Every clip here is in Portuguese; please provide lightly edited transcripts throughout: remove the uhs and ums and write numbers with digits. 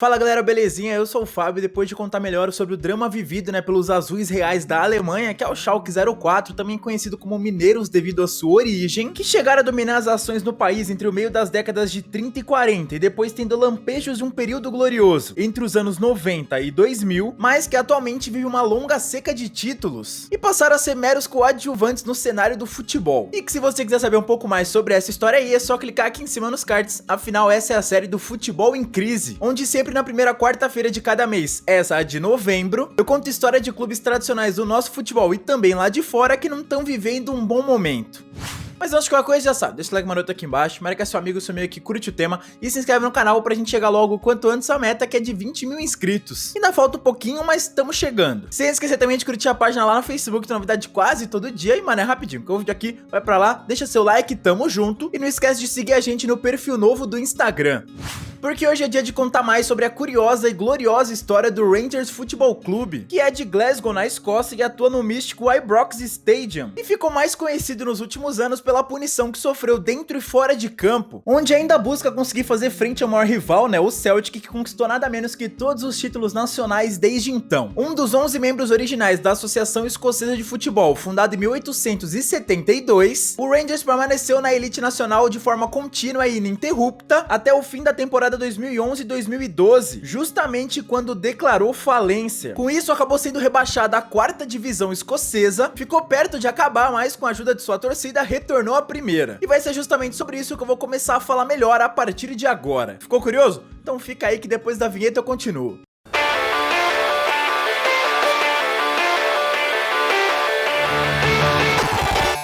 Fala galera, belezinha? Eu sou o Fábio e depois de contar melhor sobre o drama vivido pelos azuis reais da Alemanha, que é o Schalke 04, também conhecido como mineiros devido à sua origem, que chegaram a dominar as ações no país entre o meio das décadas de 30 e 40 e depois tendo lampejos de um período glorioso entre os anos 90 e 2000, mas que atualmente vive uma longa seca de títulos e passaram a ser meros coadjuvantes no cenário do futebol. E que se você quiser saber um pouco mais sobre essa história aí, é só clicar aqui em cima nos cards, afinal essa é a série do Futebol em Crise, onde sempre na primeira quarta-feira de cada mês, essa a de novembro, eu conto história de clubes tradicionais do nosso futebol e também lá de fora que não estão vivendo um bom momento. Mas antes de qualquer coisa, já sabe, deixa o like maroto aqui embaixo, marca seu amigo, seu meio que curte o tema e se inscreve no canal pra gente chegar logo o quanto antes a meta, que é de 20 mil inscritos. Ainda falta um pouquinho, mas estamos chegando. Sem esquecer também de curtir a página lá no Facebook, tem novidade quase todo dia e, mano, é rapidinho, porque o vídeo aqui vai pra lá, deixa seu like, tamo junto e não esquece de seguir a gente no perfil novo do Instagram. Porque hoje é dia de contar mais sobre a curiosa e gloriosa história do Rangers Futebol Clube, que é de Glasgow, na Escócia, e atua no místico Ibrox Stadium, e ficou mais conhecido nos últimos anos pela punição que sofreu dentro e fora de campo, onde ainda busca conseguir fazer frente ao maior rival, o Celtic, que conquistou nada menos que todos os títulos nacionais desde então. Um dos 11 membros originais da Associação Escocesa de Futebol, fundada em 1872, o Rangers permaneceu na elite nacional de forma contínua e ininterrupta até o fim da temporada 2011 e 2012, justamente quando declarou falência. Com isso, acabou sendo rebaixada à 4ª divisão escocesa, ficou perto de acabar, mas com a ajuda de sua torcida, retornou à primeira. E vai ser justamente sobre isso que eu vou começar a falar melhor a partir de agora. Ficou curioso? Então fica aí que depois da vinheta eu continuo.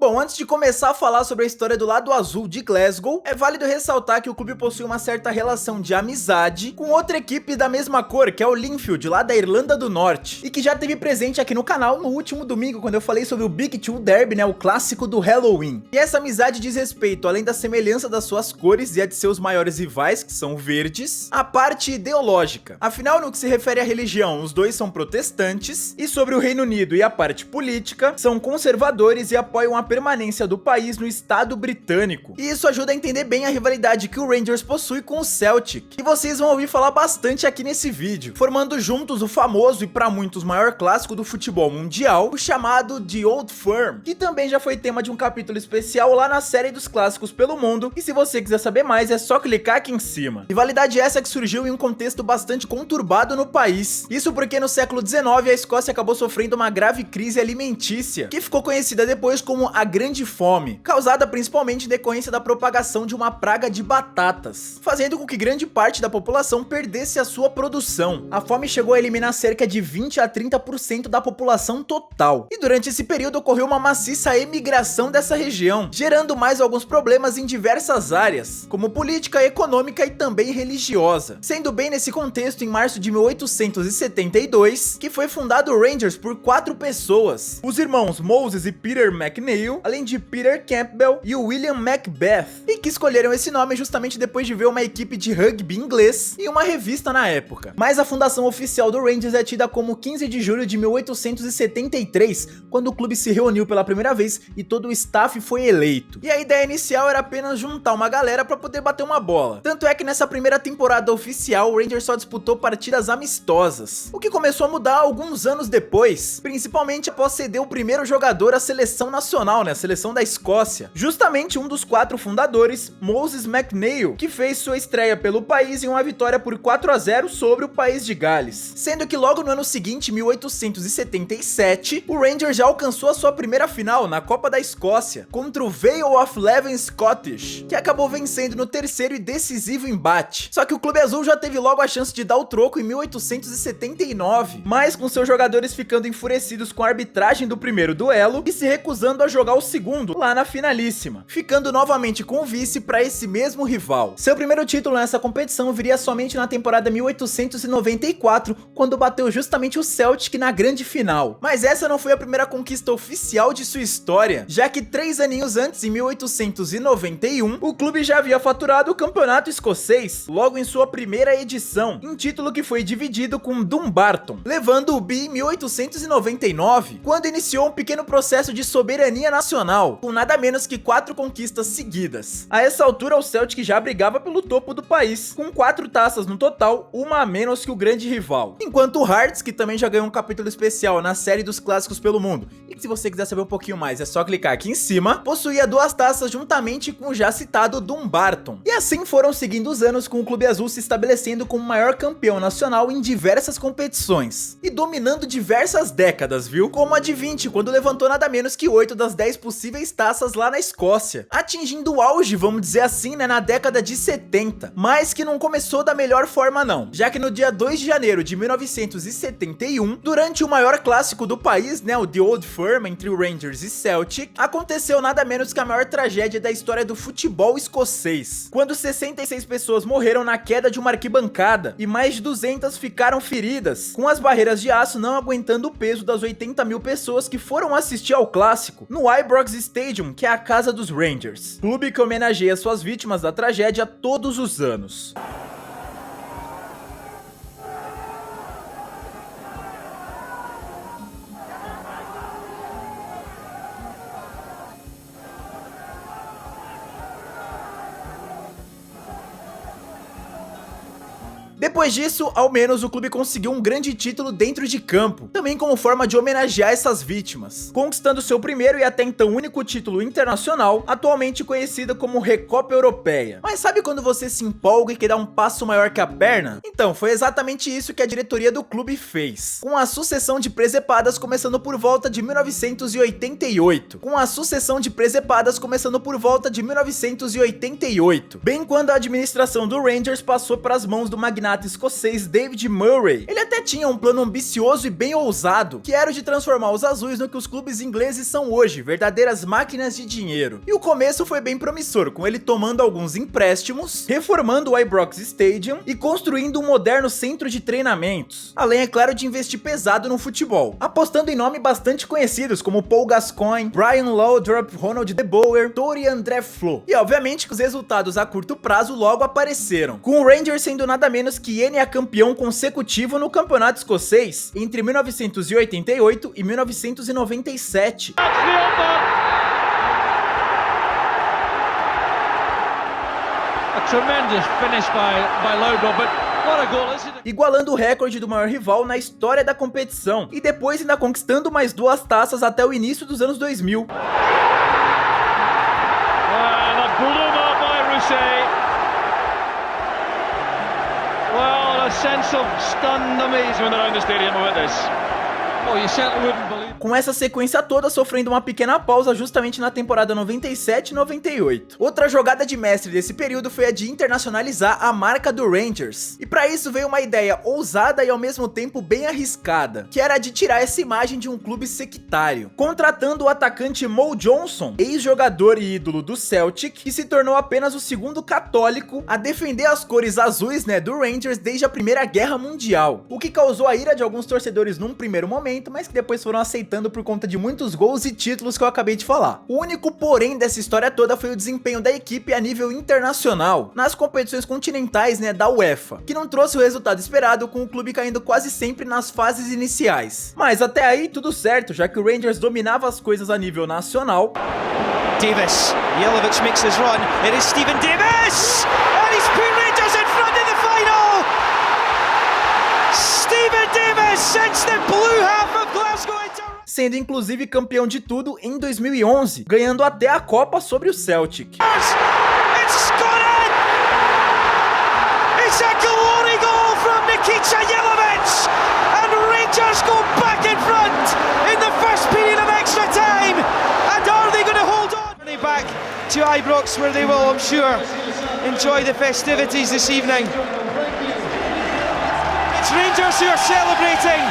Bom, antes de começar a falar sobre a história do lado azul de Glasgow, é válido ressaltar que o clube possui uma certa relação de amizade com outra equipe da mesma cor, que é o Linfield, lá da Irlanda do Norte, e que já teve presente aqui no canal no último domingo, quando eu falei sobre o Big Two Derby, o clássico do Halloween. E essa amizade diz respeito, além da semelhança das suas cores e a de seus maiores rivais, que são verdes, a parte ideológica. Afinal, no que se refere à religião, os dois são protestantes, e sobre o Reino Unido e a parte política, são conservadores e apoiam a permanência do país no Estado britânico. E isso ajuda a entender bem a rivalidade que o Rangers possui com o Celtic, que vocês vão ouvir falar bastante aqui nesse vídeo, formando juntos o famoso e para muitos maior clássico do futebol mundial, o chamado The Old Firm, que também já foi tema de um capítulo especial lá na série dos clássicos pelo mundo, e se você quiser saber mais é só clicar aqui em cima. Rivalidade essa que surgiu em um contexto bastante conturbado no país, isso porque no século XIX a Escócia acabou sofrendo uma grave crise alimentícia, que ficou conhecida depois como a Grande Fome, causada principalmente em decorrência da propagação de uma praga de batatas, fazendo com que grande parte da população perdesse a sua produção. A fome chegou a eliminar cerca de 20 a 30% da população total, e durante esse período ocorreu uma maciça emigração dessa região, gerando mais alguns problemas em diversas áreas, como política, econômica e também religiosa. Sendo bem nesse contexto, em março de 1872, que foi fundado o Rangers por 4 pessoas, os irmãos Moses e Peter McNeil, além de Peter Campbell e William Macbeth, e que escolheram esse nome justamente depois de ver uma equipe de rugby inglês e uma revista na época. Mas a fundação oficial do Rangers é tida como 15 de julho de 1873, quando o clube se reuniu pela primeira vez e todo o staff foi eleito. E a ideia inicial era apenas juntar uma galera para poder bater uma bola. Tanto é que nessa primeira temporada oficial, o Rangers só disputou partidas amistosas, o que começou a mudar alguns anos depois, principalmente após ceder o primeiro jogador à seleção nacional, a seleção da Escócia, justamente um dos 4 fundadores, Moses McNeil, que fez sua estreia pelo país em uma vitória por 4-0 sobre o país de Gales. Sendo que logo no ano seguinte, 1877, o Rangers já alcançou a sua primeira final na Copa da Escócia, contra o Vale of Leven Scottish, que acabou vencendo no terceiro e decisivo embate. Só que o Clube Azul já teve logo a chance de dar o troco em 1879, mas com seus jogadores ficando enfurecidos com a arbitragem do primeiro duelo e se recusando a jogar o segundo lá na finalíssima, ficando novamente com o vice para esse mesmo rival. Seu primeiro título nessa competição viria somente na temporada 1894, quando bateu justamente o Celtic na grande final. Mas essa não foi a primeira conquista oficial de sua história, já que 3 aninhos antes, em 1891, o clube já havia faturado o campeonato escocês, logo em sua primeira edição, um título que foi dividido com Dumbarton, levando o bi em 1899, quando iniciou um pequeno processo de soberania internacional, com nada menos que 4 conquistas seguidas. A essa altura, o Celtic já brigava pelo topo do país, com 4 taças no total, uma a menos que o grande rival. Enquanto o Hearts, que também já ganhou um capítulo especial na série dos clássicos pelo mundo, e que se você quiser saber um pouquinho mais, é só clicar aqui em cima, possuía 2 taças juntamente com o já citado Dumbarton. E assim foram seguindo os anos, com o Clube Azul se estabelecendo como o maior campeão nacional em diversas competições, e dominando diversas décadas, viu? Como a de 20, quando levantou nada menos que 8 das 10 possíveis taças lá na Escócia, atingindo o auge, vamos dizer assim, né, na década de 70, mas que não começou da melhor forma não, já que no dia 2 de janeiro de 1971, durante o maior clássico do país, né, o The Old Firm, entre o Rangers e Celtic, aconteceu nada menos que a maior tragédia da história do futebol escocês, quando 66 pessoas morreram na queda de uma arquibancada e mais de 200 ficaram feridas, com as barreiras de aço não aguentando o peso das 80 mil pessoas que foram assistir ao clássico no Ibrox Stadium, que é a casa dos Rangers, clube que homenageia suas vítimas da tragédia todos os anos. Depois disso, ao menos o clube conseguiu um grande título dentro de campo, também como forma de homenagear essas vítimas, conquistando seu primeiro e até então único título internacional, atualmente conhecido como Recopa Europeia. Mas sabe quando você se empolga e quer dar um passo maior que a perna? Então, foi exatamente isso que a diretoria do clube fez, com a sucessão de presepadas começando por volta de 1988, bem quando a administração do Rangers passou para as mãos do magnata escocês David Murray. Ele até tinha um plano ambicioso e bem ousado, que era o de transformar os azuis no que os clubes ingleses são hoje, verdadeiras máquinas de dinheiro. E o começo foi bem promissor, com ele tomando alguns empréstimos, reformando o Ibrox Stadium e construindo um moderno centro de treinamentos, além, é claro, de investir pesado no futebol, apostando em nomes bastante conhecidos como Paul Gascoigne, Brian Laudrup, Ronald De Boer, Tori e André Flo. E obviamente que os resultados a curto prazo logo apareceram, com o Rangers sendo nada menos que ele é campeão consecutivo no campeonato escocês entre 1988 e 1997. Igualando o recorde do maior rival na história da competição, e depois ainda conquistando mais 2 taças até o início dos anos 2000. A sense of stunned amazement around the stadium about this. Oh, you certainly wouldn't believe. Com essa sequência toda sofrendo uma pequena pausa justamente na temporada 97 e 98. Outra jogada de mestre desse período foi a de internacionalizar a marca do Rangers. E para isso veio uma ideia ousada e ao mesmo tempo bem arriscada, que era a de tirar essa imagem de um clube sectário, contratando o atacante Mo Johnson, ex-jogador e ídolo do Celtic, que se tornou apenas o segundo católico a defender as cores azuis, né, do Rangers desde a Primeira Guerra Mundial, o que causou a ira de alguns torcedores num primeiro momento, mas que depois foram aceitando por conta de muitos gols e títulos que eu acabei de falar. O único porém dessa história toda foi o desempenho da equipe a nível internacional, nas competições continentais, né, da UEFA, que não trouxe o resultado esperado, com o clube caindo quase sempre nas fases iniciais. Mas até aí tudo certo, já que o Rangers dominava as coisas a nível nacional. Davis, Jelavic makes his run, it is Steven Davis! And he's put Rangers in front in the final! Steven Davis sends the blue half of Glasgow into... Sendo inclusive campeão de tudo em 2011, ganhando até a Copa sobre o Celtic. It's gone in! It's a glory goal from Nikita Jelavic! And Rangers go back in front in the first period of extra time! And are they going to hold on? Running back to Ibrox, where they will, I'm sure, enjoy the festivities this evening. It's Rangers who are celebrating.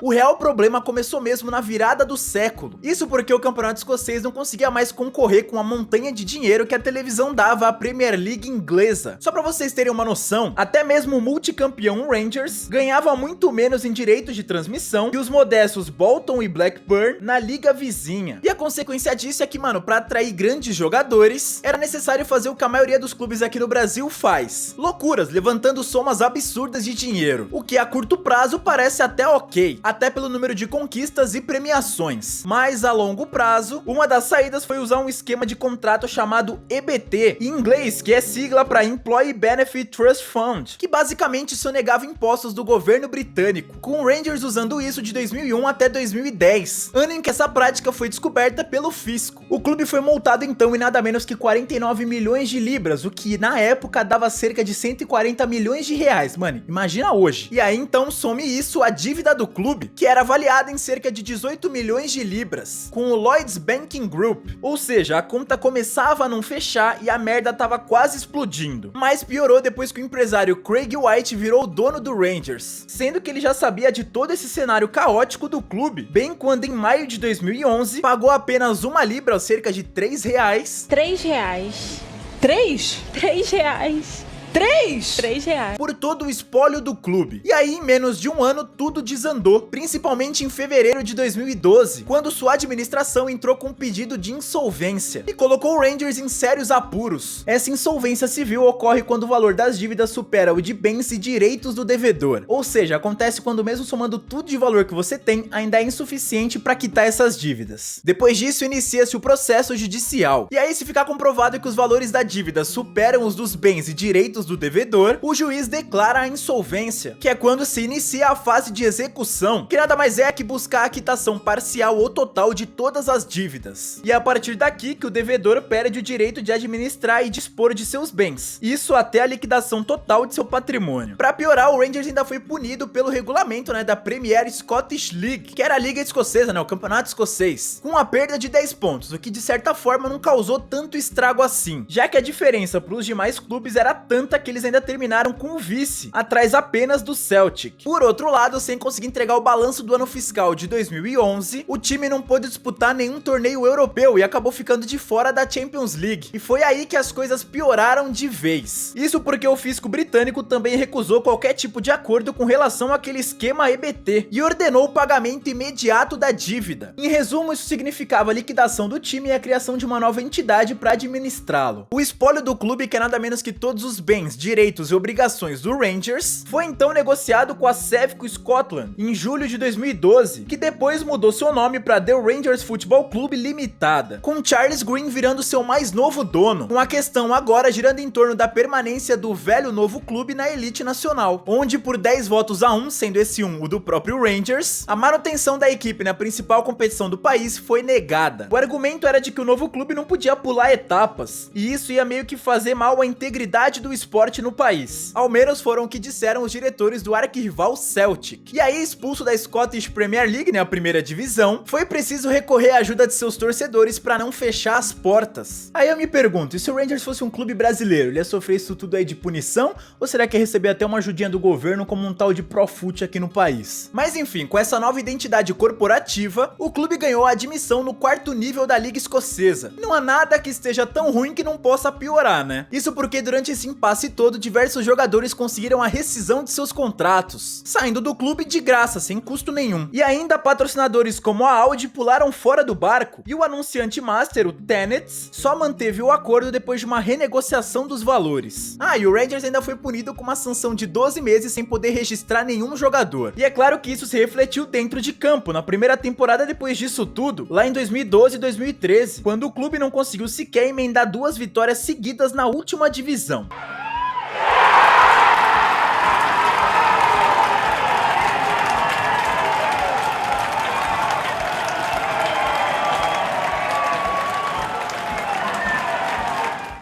O real problema começou mesmo na virada do século. Isso porque o campeonato escocês não conseguia mais concorrer com a montanha de dinheiro que a televisão dava à Premier League inglesa. Só pra vocês terem uma noção, até mesmo o multicampeão Rangers ganhava muito menos em direitos de transmissão que os modestos Bolton e Blackburn na liga vizinha. E a consequência disso é que, mano, pra atrair grandes jogadores, era necessário fazer o que a maioria dos clubes aqui no Brasil faz: loucuras, levantando somas absurdas de dinheiro, o que a curto prazo parece até ok, até pelo número de conquistas e premiações. Mas a longo prazo, uma das saídas foi usar um esquema de contrato chamado EBT, em inglês, que é sigla para Employee Benefit Trust Fund, que basicamente sonegava impostos do governo britânico, com o Rangers usando isso de 2001 até 2010, ano em que essa prática foi descoberta pelo fisco. O clube foi multado então em nada menos que 49 milhões de libras, o que na época dava cerca de 140 milhões de reais, mano, imagina hoje. E aí então some isso a dívida do clube, que era avaliada em cerca de 18 milhões de libras, com o Lloyds Banking Group, ou seja, a conta começava a não fechar e a merda tava quase explodindo. Mas piorou depois que o empresário Craig White virou o dono do Rangers, sendo que ele já sabia de todo esse cenário caótico do clube, bem quando em maio de 2011 pagou apenas uma libra, ou cerca de 3 reais. 3 reais. 3? 3 reais. 3? 3 reais. Por todo o espólio do clube. E aí, em menos de um ano, tudo desandou, principalmente em fevereiro de 2012, quando sua administração entrou com um pedido de insolvência e colocou o Rangers em sérios apuros. Essa insolvência civil ocorre quando o valor das dívidas supera o de bens e direitos do devedor, ou seja, acontece quando mesmo somando tudo de valor que você tem, ainda é insuficiente para quitar essas dívidas. Depois disso, inicia-se o processo judicial. E aí, se ficar comprovado que os valores da dívida superam os dos bens e direitos do devedor, o juiz declara a insolvência, que é quando se inicia a fase de execução, que nada mais é que buscar a quitação parcial ou total de todas as dívidas. E é a partir daqui que o devedor perde o direito de administrar e dispor de seus bens, isso até a liquidação total de seu patrimônio. Para piorar, o Rangers ainda foi punido pelo regulamento, da Premier Scottish League, que era a liga escocesa, o campeonato escocês, com a perda de 10 pontos, o que de certa forma não causou tanto estrago assim, já que a diferença para os demais clubes era tanta que eles ainda terminaram com o vice, atrás apenas do Celtic. Por outro lado, sem conseguir entregar o balanço do ano fiscal de 2011, o time não pôde disputar nenhum torneio europeu e acabou ficando de fora da Champions League. E foi aí que as coisas pioraram de vez. Isso porque o fisco britânico também recusou qualquer tipo de acordo com relação àquele esquema EBT e ordenou o pagamento imediato da dívida. Em resumo, isso significava a liquidação do time e a criação de uma nova entidade para administrá-lo. O espólio do clube, que é nada menos que todos os bens, direitos e obrigações do Rangers, foi então negociado com a Sevco Scotland em julho de 2012, que depois mudou seu nome para The Rangers Football Club Limitada, com Charles Green virando seu mais novo dono, com a questão agora girando em torno da permanência do velho novo clube na elite nacional, onde por 10 votos a 1, sendo esse o do próprio Rangers, a manutenção da equipe na principal competição do país foi negada. O argumento era de que o novo clube não podia pular etapas, e isso ia meio que fazer mal à integridade do esporte no país. Ao menos foram o que disseram os diretores do arquirrival Celtic. E aí, expulso da Scottish Premier League, a primeira divisão, foi preciso recorrer à ajuda de seus torcedores para não fechar as portas. Aí eu me pergunto, e se o Rangers fosse um clube brasileiro, ele ia sofrer isso tudo aí de punição? Ou será que ia receber até uma ajudinha do governo como um tal de Profut aqui no país? Mas enfim, com essa nova identidade corporativa, o clube ganhou a admissão no 4º nível da Liga Escocesa. Não há nada que esteja tão ruim que não possa piorar, Isso porque durante esse impasse todo, diversos jogadores conseguiram a rescisão de seus contratos, saindo do clube de graça, sem custo nenhum. E ainda patrocinadores como a Audi pularam fora do barco, e o anunciante master, o Tenets, só manteve o acordo depois de uma renegociação dos valores. E o Rangers ainda foi punido com uma sanção de 12 meses sem poder registrar nenhum jogador. E é claro que isso se refletiu dentro de campo, na primeira temporada depois disso tudo, lá em 2012 e 2013, quando o clube não conseguiu sequer emendar 2 vitórias seguidas na última divisão.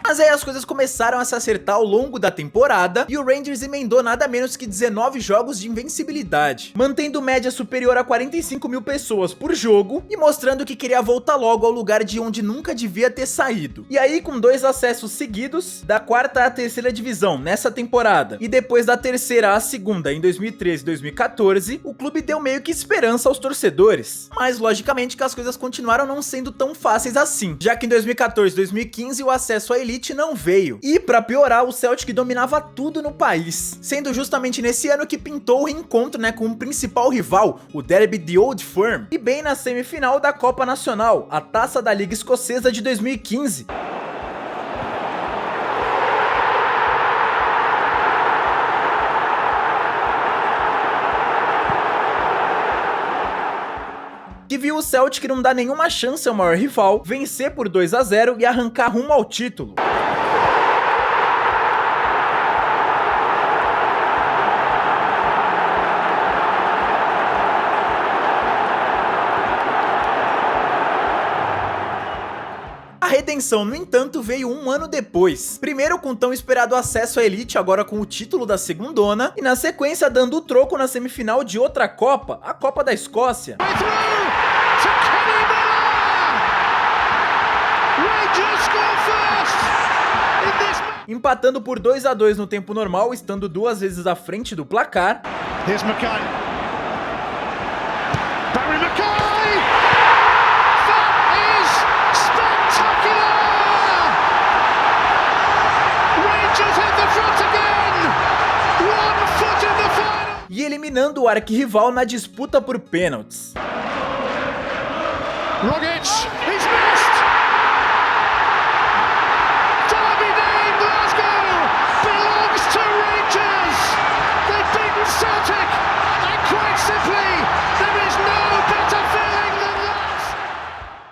Mas aí as coisas começaram a se acertar ao longo da temporada e o Rangers emendou nada menos que 19 jogos de invencibilidade, mantendo média superior a 45 mil pessoas por jogo e mostrando que queria voltar logo ao lugar de onde nunca devia ter saído. E aí, com 2 acessos seguidos, da 4ª à 3ª divisão nessa temporada e depois da 3ª à 2ª em 2013 e 2014, o clube deu meio que esperança aos torcedores. Mas logicamente que as coisas continuaram não sendo tão fáceis assim, já que em 2014 e 2015 o acesso à elite não veio. E pra piorar, o Celtic dominava tudo no país, sendo justamente nesse ano que pintou o reencontro, com o principal rival, o Derby de Old Firm, e bem na semifinal da Copa Nacional, a Taça da Liga Escocesa de 2015. que viu o Celtic não dar nenhuma chance ao maior rival, vencer por 2 a 0 e arrancar rumo ao título. A redenção, no entanto, veio um ano depois. Primeiro com o tão esperado acesso à elite, agora com o título da segundona, e na sequência dando o troco na semifinal de outra Copa, a Copa da Escócia. Empatando por 2 a 2 no tempo normal, estando 2 vezes à frente do placar. Here's Mackay. Barry Mackay! That is spectacular! Rangers hit the front again! 1 foot in the final! E eliminando o arquirrival na disputa por pênaltis. Rogic, he's missed! Derby Day in Glasgow belongs to Rangers! They've beaten Celtic, and quite simply, there is no better feeling than that!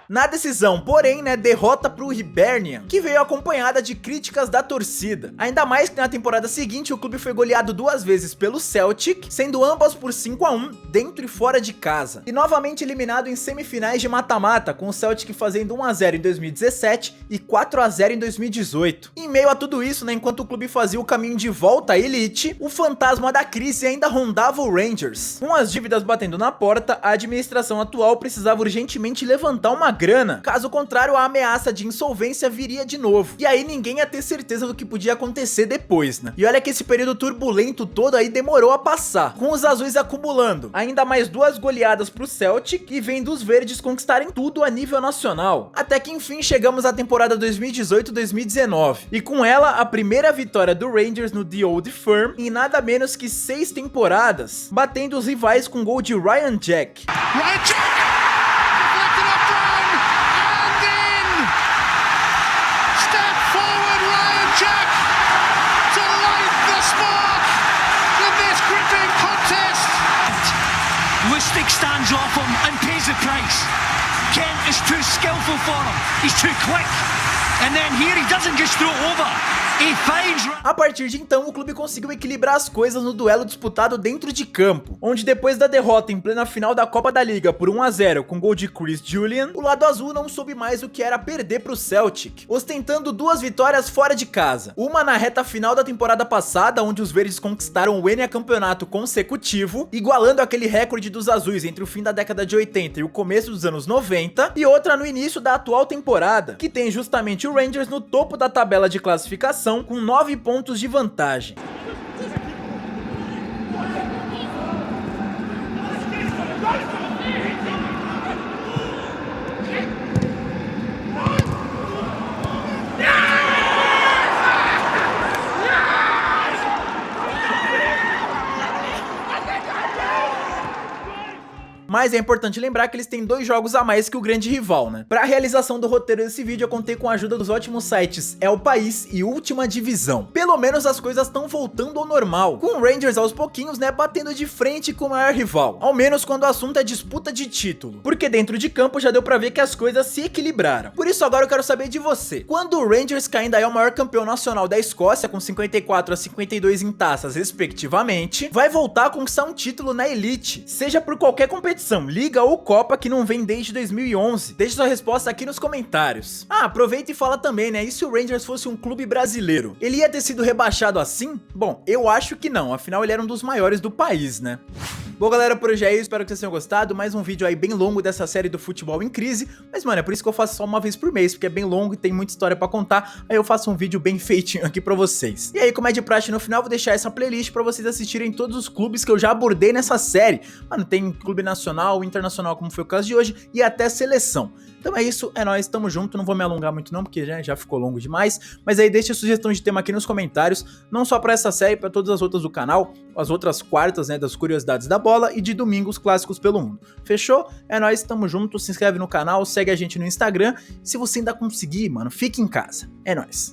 Na decisão, porém, derrota pro Hibernian, que veio acompanhada de críticas da torcida. Ainda mais que na temporada seguinte o clube foi goleado 2 vezes pelo Celtic, sendo ambas por 5 a 1 dentro e fora de casa. E novamente eliminado em semifinais de mata-mata, com o Celtic fazendo 1 a 0 em 2017 e 4 a 0 em 2018. Em meio a tudo isso, enquanto o clube fazia o caminho de volta à elite, o fantasma da crise ainda rondava o Rangers. Com as dívidas batendo na porta, a administração atual precisava urgentemente levantar uma grana, caso contrário a ameaça de insolvência viria de novo, e aí ninguém ia ter certeza do que podia acontecer depois, E olha que esse período turbulento todo aí demorou a passar, com os azuis acumulando ainda mais 2 goleadas pro Celtic e vendo os verdes conquistarem tudo a nível nacional, até que enfim chegamos à temporada 2018-2019, e com ela a primeira vitória do Rangers no The Old Firm em nada menos que 6 temporadas, batendo os rivais com gol de Ryan Jack. Ryan Jack! Deflected off Brown, and in! Step forward, Ryan Jack, to light the spark in this gripping contest! Lustig stands off him and pays the price. Kent is too skillful for him, he's too quick, and then here he doesn't just throw it over. A partir de então, o clube conseguiu equilibrar as coisas no duelo disputado dentro de campo, onde depois da derrota em plena final da Copa da Liga por 1 a 0 com gol de Chris Julian, o lado azul não soube mais o que era perder para o Celtic, ostentando 2 vitórias fora de casa. Uma na reta final da temporada passada, onde os verdes conquistaram o N campeonato consecutivo, igualando aquele recorde dos azuis entre o fim da década de 80 e o começo dos anos 90, e outra no início da atual temporada, que tem justamente o Rangers no topo da tabela de classificação com 9 pontos de vantagem. Mas é importante lembrar que eles têm 2 jogos a mais que o grande rival, Para a realização do roteiro desse vídeo, eu contei com a ajuda dos ótimos sites É o País e Última Divisão. Pelo menos as coisas estão voltando ao normal, com o Rangers aos pouquinhos, batendo de frente com o maior rival. Ao menos quando o assunto é disputa de título, porque dentro de campo já deu pra ver que as coisas se equilibraram. Por isso agora eu quero saber de você. Quando o Rangers, que ainda é o maior campeão nacional da Escócia, com 54 a 52 em taças respectivamente, vai voltar a conquistar um título na elite, seja por qualquer competição, liga ou copa que não vem desde 2011? Deixe sua resposta aqui nos comentários. Aproveita e fala também, e se o Rangers fosse um clube brasileiro, ele ia ter sido rebaixado assim? Bom, eu acho que não, afinal ele era um dos maiores do país, Bom, galera, por hoje é isso, espero que vocês tenham gostado. Mais um vídeo aí bem longo dessa série do futebol em crise, mas mano, é por isso que eu faço só uma vez por mês, porque é bem longo e tem muita história pra contar, aí eu faço um vídeo bem feitinho aqui pra vocês. E aí, como é de praxe, no final eu vou deixar essa playlist pra vocês assistirem todos os clubes que eu já abordei nessa série. Mano, tem clube nacional, internacional, como foi o caso de hoje, e até seleção. Então é isso, é nóis, tamo junto, não vou me alongar muito não, porque já ficou longo demais, mas aí deixa a sugestão de tema aqui nos comentários, não só pra essa série, pra todas as outras do canal, as outras quartas, das curiosidades da bola, e de domingos clássicos pelo mundo. Fechou? É nóis, tamo junto, se inscreve no canal, segue a gente no Instagram, se você ainda conseguir, mano, fique em casa. É nóis.